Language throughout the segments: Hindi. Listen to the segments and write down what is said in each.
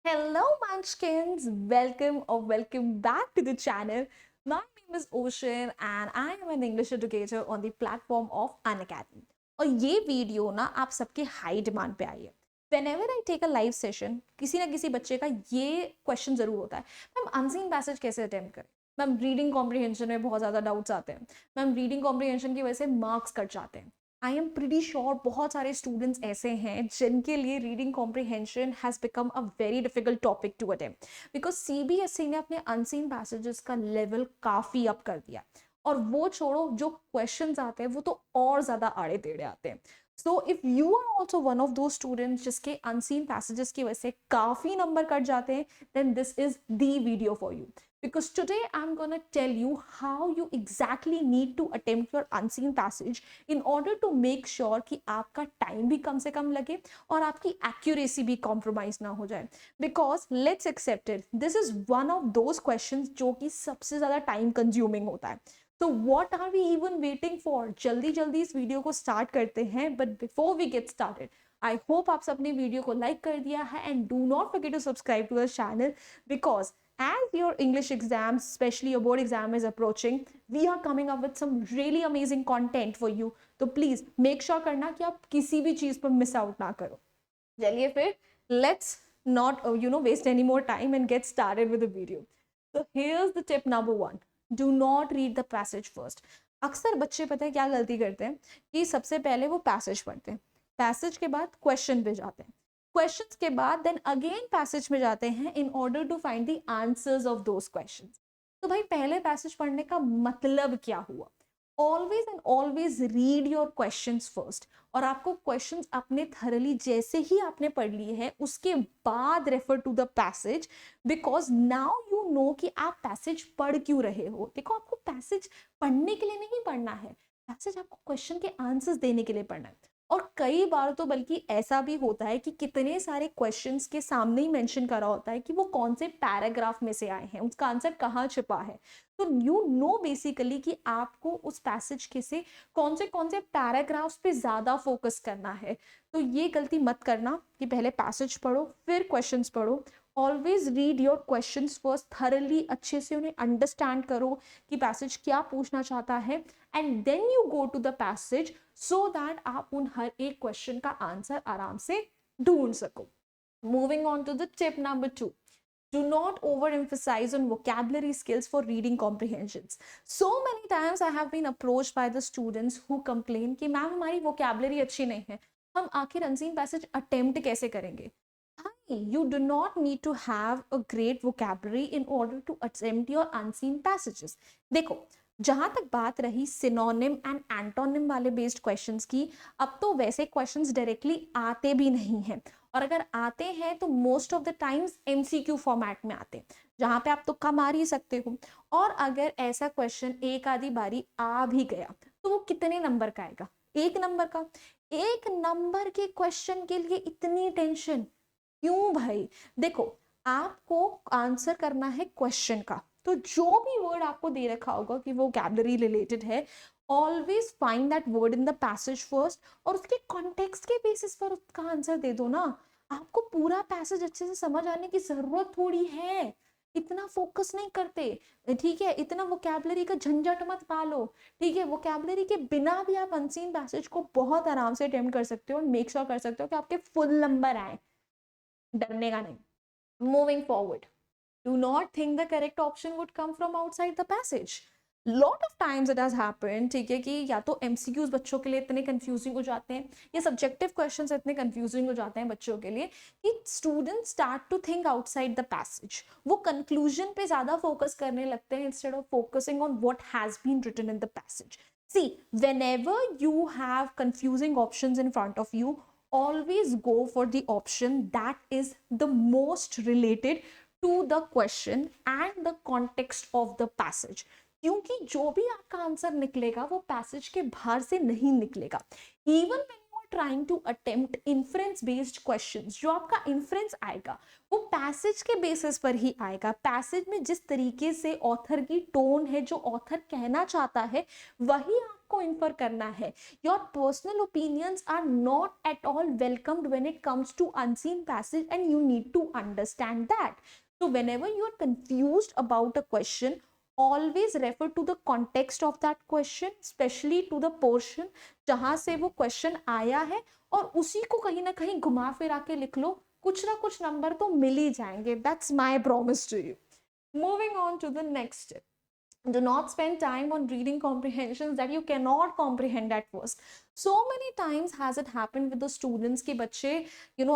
Hello, Munchkins! Welcome or welcome back to the channel. My name is Ocean and I am an English educator on the platform of Unacademy. और ये वीडियो ना आप सबके हाई डिमांड पे आई है. Whenever I take a live session, किसी ना किसी बच्चे का ये क्वेश्चन जरूर होता है, मैम अनसीन पैसेज कैसे अटेम्प्ट करें. मैम रीडिंग कॉम्प्रिहेंशन में बहुत ज़्यादा डाउट्स आते हैं. मैम रीडिंग कॉम्प्रिहेंशन की वजह से मार्क्स कट जाते हैं. आई एम प्रीटी श्योर बहुत सारे स्टूडेंट्स ऐसे हैं जिनके लिए reading comprehension has become a very difficult topic to attempt because CBSE ने अपने अनसीन पैसेजेस का लेवल काफ़ी अप कर दिया. और वो छोड़ो, जो क्वेश्चंस आते हैं वो तो और ज़्यादा आड़े टेढ़े आते हैं. So if you are also one of those students जिसके अनसीन पैसेजेस की वजह से काफ़ी नंबर कट जाते हैं, then this is the video for you. Because today I'm gonna tell you how you exactly need to attempt your unseen passage in order to make sure कि आपका टाइम भी कम से कम लगे और आपकी एक्यूरेसी भी कॉम्प्रोमाइज ना हो जाए. Because let's accept it, this is one of those questions जो कि सबसे ज़्यादा टाइम कंज्यूमिंग होता है. तो what are we even waiting for? जल्दी जल्दी इस वीडियो को स्टार्ट करते हैं. But before we get started, I hope आप सबने वीडियो को लाइक कर दिया है and do not forget to subscribe to the channel because as your English exams, especially your board exam is approaching, we are coming up with some really amazing content for you. तो please make sure करना कि आप किसी भी चीज़ पर miss out ना करो. चलिए फिर let's not waste any more time and get started with the video. So here's the tip number one. Do not read the passage first. अक्सर बच्चे पता है क्या गलती करते हैं कि सबसे पहले वो पैसेज पढ़ते हैं, पैसेज के बाद क्वेश्चन पे जाते हैं, क्वेश्चंस के बाद देन अगेन पैसेज में जाते हैं in order to find the answers of those questions. तो भाई पहले पैसेज पढ़ने का मतलब क्या हुआ? Always and always read your questions first. और आपको क्वेश्चंस अपने थरली जैसे ही आपने पढ़ लिए हैं उसके बाद refer to the passage because now you know कि आप पैसेज पढ़ क्यों रहे हो. देखो, आपको पैसेज पढ़ने के लिए नहीं पढ़ना है, पैसेज आपको क्वेश्चन के आंसर्स देने के लिए पढ़ना है. और कई बार तो बल्कि ऐसा भी होता है कि कितने सारे क्वेश्चंस के सामने ही मेंशन करा होता है कि वो कौन से पैराग्राफ में से आए हैं, उसका आंसर कहाँ छिपा है. तो यू नो बेसिकली कि आपको उस पैसेज के से कौन से पैराग्राफ्स पे ज़्यादा फोकस करना है. तो ये गलती मत करना कि पहले पैसेज पढ़ो फिर क्वेश्चंस पढ़ो. Always read your questions first thoroughly, अच्छे से उन्हें अंडरस्टैंड करो कि पैसेज क्या पूछना चाहता है and then you go to the passage so that आप उन हर एक क्वेश्चन का आंसर आराम से ढूंढ सको. Moving on to the tip number 2. Do not overemphasize on vocabulary skills for reading comprehensions. So many times I have been approached by the students who complain कि मैम हमारी vocabulary अच्छी नहीं है, हम आखिर unseen passage attempt कैसे करेंगे? Hi, you do not need to have a great vocabulary in order to attempt your unseen passages. देखो, जहाँ तक बात रही सिनोनिम एंड एंटोनिम वाले बेस्ड क्वेश्चंस की, अब तो वैसे क्वेश्चंस डायरेक्टली आते भी नहीं हैं. और अगर आते हैं तो most of the times MCQ format में आते हैं जहाँ पे आप तो कम मार ही सकते हो. और अगर ऐसा क्वेश्चन एक आधी बारी आ भी गया तो वो कितने नंबर का आएगा? 1 नंबर का. 1 नंबर के क्वेश्चन के लिए इतनी टेंशन क्यों भाई? देखो, आपको आंसर करना है क्वेश्चन का, तो जो भी वर्ड आपको दे रखा होगा कि वो वोकैबुलरी रिलेटेड है, always find that word in the passage first और उसके कॉन्टेक्स्ट के बेसिस पर उसका आंसर दे दो ना. आपको पूरा पैसेज अच्छे से समझ आने की जरूरत थोड़ी है, इतना फोकस नहीं करते. ठीक है, इतना वोकैबुलरी का झंझट मत पालो. ठीक है, वोकैबुलरी के बिना भी आप अनसीन पैसेज को बहुत आराम से अटेम्प्ट कर सकते हो और मेक श्योर कर सकते हो कि आपके फुल नंबर आए. डरने का नहीं. Moving forward, do not think the correct option would come from outside the passage. Lot of times it has happened, ठीक है, कि या तो MCQs बच्चों के लिए इतने confusing हो जाते हैं या subjective questions इतने confusing हो जाते हैं बच्चों के लिए कि students start to think outside the passage. वो conclusion पे ज़्यादा focus करने लगते हैं instead of focusing on what has been written in the passage. See, whenever you have confusing options in front of you, always go for the option that is the most related to the question and the context of the passage. क्योंकि जो भी आपका आंसर निकलेगा वो पैसेज के बाहर से नहीं निकलेगा. Even when you are trying to attempt inference based questions, जो आपका इन्फ्रेंस आएगा वो पैसेज के बेसिस पर ही आएगा. पैसेज में जिस तरीके से ऑथर की टोन है, जो ऑथर कहना चाहता है, वही आपको आपको इन्फर करना है. Your personal opinions are not at all welcomed when it comes to unseen passage and you need to understand that. So whenever you are confused about a question, always refer to the context of that question, especially to the portion जहां से वो question आया है, और उसी को कहीं ना कहीं घुमा फिरा के लिख लो, कुछ ना कुछ नंबर तो मिल ही जाएंगे. That's my promise to you. Moving on to the next step. Do not spend time on reading comprehensions that you cannot comprehend at first. So many times has it happened with the students कि बच्चे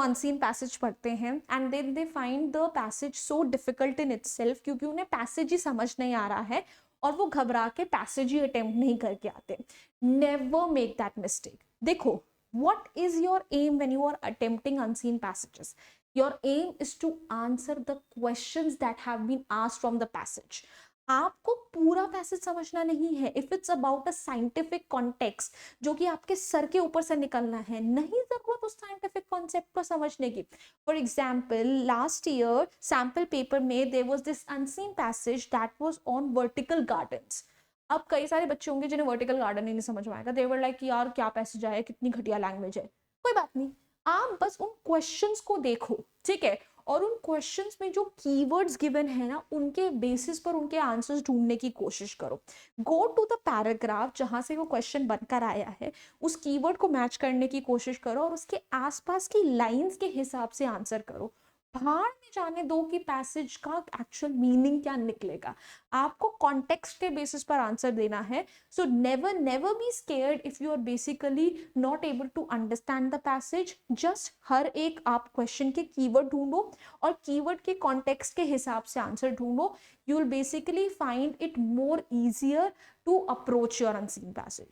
unseen passage पढ़ते हैं and then they find the passage so difficult in itself क्योंकि उन्हें passage ही समझ नहीं आ रहा है और वो घबरा के passage ही attempt नहीं करके आते. Never make that mistake. देखो, what is your aim when you are attempting unseen passages? Your aim is to answer the questions that have been asked from the passage. आपको पूरा पैसेज समझना नहीं है. If it's about a scientific context जो कि आपके सर के ऊपर से निकलना है, नहीं जरूरत उस साइंटिफिक कॉन्सेप्ट को समझने की. For example, last year sample paper में there was this unseen passage that was on vertical gardens. अब कई सारे बच्चे होंगे जिन्हें वर्टिकल गार्डन ही नहीं समझ में आएगा. दे वर लाइक यार क्या पैसेज आया, कितनी घटिया लैंग्वेज है. कोई बात नहीं, आप बस उन क्वेश्चंस को देखो, ठीक है, और उन क्वेश्चंस में जो कीवर्ड्स गिवन है ना, उनके बेसिस पर उनके आंसर्स ढूंढने की कोशिश करो. गो टू द पैराग्राफ जहां से वो क्वेश्चन बनकर आया है, उस कीवर्ड को मैच करने की कोशिश करो और उसके आसपास की लाइंस के हिसाब से आंसर करो. भाड़ में जाने दो कि पैसेज का एक्चुअल मीनिंग क्या निकलेगा. आपको कॉन्टेक्स्ट के बेसिस पर आंसर देना है. So never be scared if you are basically not able to understand the passage. Just हर एक आप क्वेश्चन के कीवर्ड ढूंढो और कीवर्ड के कॉन्टेक्स्ट के हिसाब से आंसर ढूंढो. You will basically find it more easier to approach your unseen passage.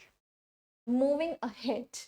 Moving ahead,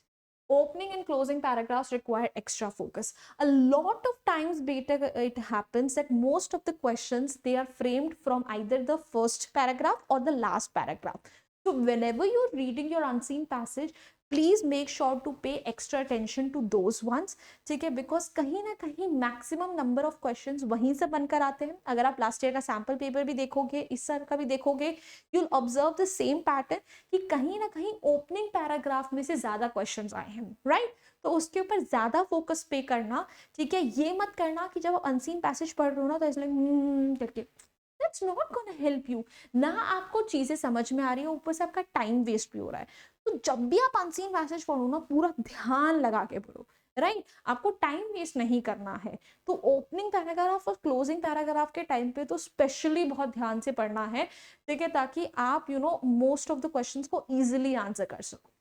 opening and closing paragraphs require extra focus. A lot of times beta it happens that most of the questions, they are framed from either the first paragraph or the last paragraph. So whenever you're reading your unseen passage, please make sure to pay extra attention to those ones, ठीक है, बिकॉज कहीं ना कहीं मैक्सिमम नंबर ऑफ क्वेश्चंस वहीं से बनकर आते हैं. अगर आप लास्ट ईयर का सैम्पल पेपर भी देखोगे, इस साल का भी देखोगे, you will observe the same pattern कि कहीं ना कहीं ओपनिंग पैराग्राफ में से ज्यादा क्वेश्चंस आए हैं, राइट. तो उसके ऊपर ज्यादा फोकस पे करना, ठीक है. ये मत करना कि जब आप अनसीन पैसेज पढ़ रहे हो ना तो इसलिए करके, that's not gonna help you. ना आपको चीजें समझ में आ रही है, ऊपर से आपका टाइम वेस्ट भी हो रहा है. तो जब भी आप अनसीन पैसेज पढ़ो ना, पूरा ध्यान लगा के पढ़ो, राइट. आपको टाइम वेस्ट नहीं करना है. तो ओपनिंग पैराग्राफ और क्लोजिंग पैराग्राफ के टाइम पे तो स्पेशली बहुत ध्यान से पढ़ना है, ठीक है, ताकि आप मोस्ट ऑफ द क्वेश्चंस को इजीली आंसर कर सको.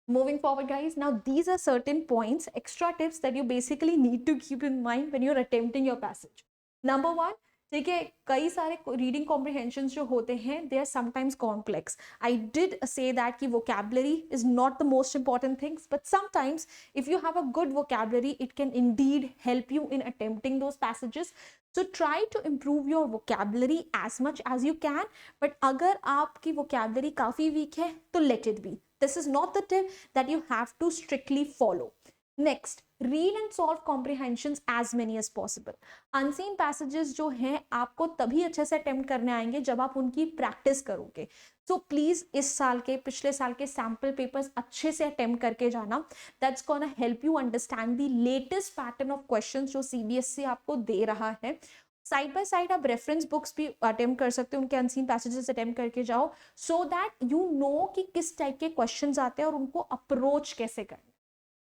Moving forward, guys, now these are certain points, extra tips that you basically need to keep in mind when you're attempting your passage. Number one, ठीक है, कई सारे रीडिंग कॉम्प्रिहेंशन जो होते हैं, they are sometimes complex. I did say that कि vocabulary is not the most important things, but sometimes if you have a good vocabulary it can indeed help you in attempting those passages. So try to improve your vocabulary as much as you can, but अगर आपकी vocabulary काफी weak है तो let it be. This is not the tip that you have to strictly follow. Next, read and solve comprehensions as many as possible. Unseen passages जो हैं आपको तभी अच्छे से अटेम्प्ट करने आएंगे जब आप उनकी प्रैक्टिस करोगे. सो प्लीज इस साल के, पिछले साल के सैम्पल पेपर्स अच्छे से अटेम्प्ट करके जाना. That's gonna help you understand the latest pattern of questions जो सीबीएसई आपको दे रहा है. साइड बाय साइड आप रेफरेंस बुक्स भी अटेम्प्ट कर सकते हो, उनके अनसीन पैसेजेस अटेम्प्ट करके जाओ, सो दैट यू नो कि किस टाइप के क्वेश्चंस आते हैं और उनको अप्रोच कैसे करना.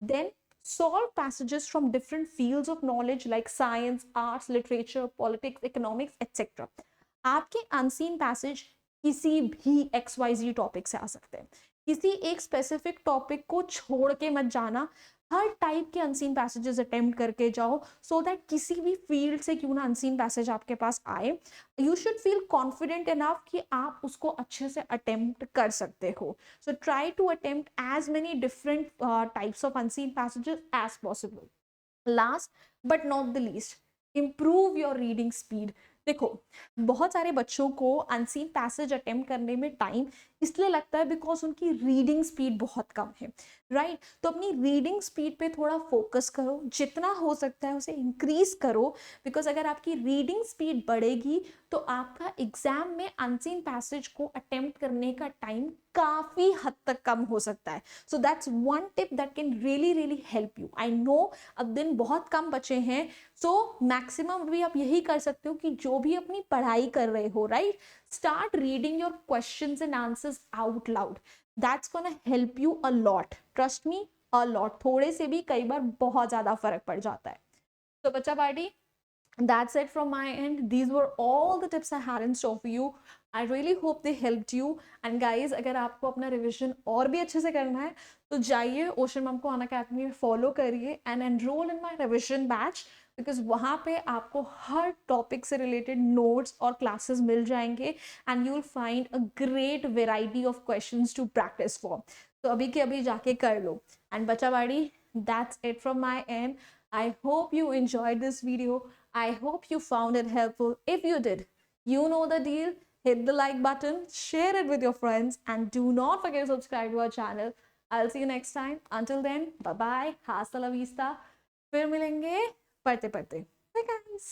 Then solve passages from different fields of knowledge like science, arts, literature, politics, economics, etc. आपके unseen passage किसी भी XYZ टॉपिक से आ सकते हैं. किसी एक स्पेसिफिक टॉपिक को छोड़ के मत जाना. हर टाइप के अनसीन पैसेजेस अटेम्प्ट करके जाओ, सो दैट किसी भी फील्ड से क्यों ना अनसीन पैसेज आपके पास आए, you should feel confident enough कि आप उसको अच्छे से अटेम्प्ट कर सकते हो. So try to attempt as many different types of unseen passages as possible. Last but not the least, improve your reading speed. देखो, बहुत सारे बच्चों को अनसीन पैसेज अटेम्प्ट करने में टाइम इसलिए लगता है बिकॉज उनकी रीडिंग स्पीड बहुत कम है, राइट. तो अपनी रीडिंग स्पीड पे थोड़ा फोकस करो, जितना हो सकता है उसे इंक्रीज करो, बिकॉज अगर आपकी रीडिंग स्पीड बढ़ेगी तो आपका एग्जाम में अनसीन पैसेज को अटेम्प्ट करने का टाइम काफी हद तक कम हो सकता है. So that's one tip that can really really help you. I know अब दिन बहुत कम बचे हैं, सो मैक्सिमम भी आप यही कर सकते हो कि जो भी अपनी पढ़ाई कर रहे हो, right, start reading your questions and answers out loud. That's gonna help you a lot, trust me, a lot. थोड़े से भी कई बार बहुत ज्यादा फर्क पड़ जाता है. तो बच्चा party, that's it from my end. These were all the tips I had in store for you. I really hope they helped you. And guys, अगर आपको अपना रिविजन और भी अच्छे से करना है तो जाइए ओशन मैम को अनअकैडमी में फॉलो करिए and enroll in my revision batch, because वहाँ पे आपको हर टॉपिक से रिलेटेड नोट्स और क्लासेस मिल जाएंगे and you will find a great variety of questions to practice for. तो अभी के अभी जाके कर लो. एंड बच्चा बाड़ी, that's it from my end. I hope you enjoyed this video. I hope you found it helpful. If you did, you know the deal. Hit the like button, share it with your friends, and do not forget to subscribe to our channel. I'll see you next time. Until then, bye bye. Hasta la vista. फिर मिलेंगे पढ़ते पढ़ते. Bye guys.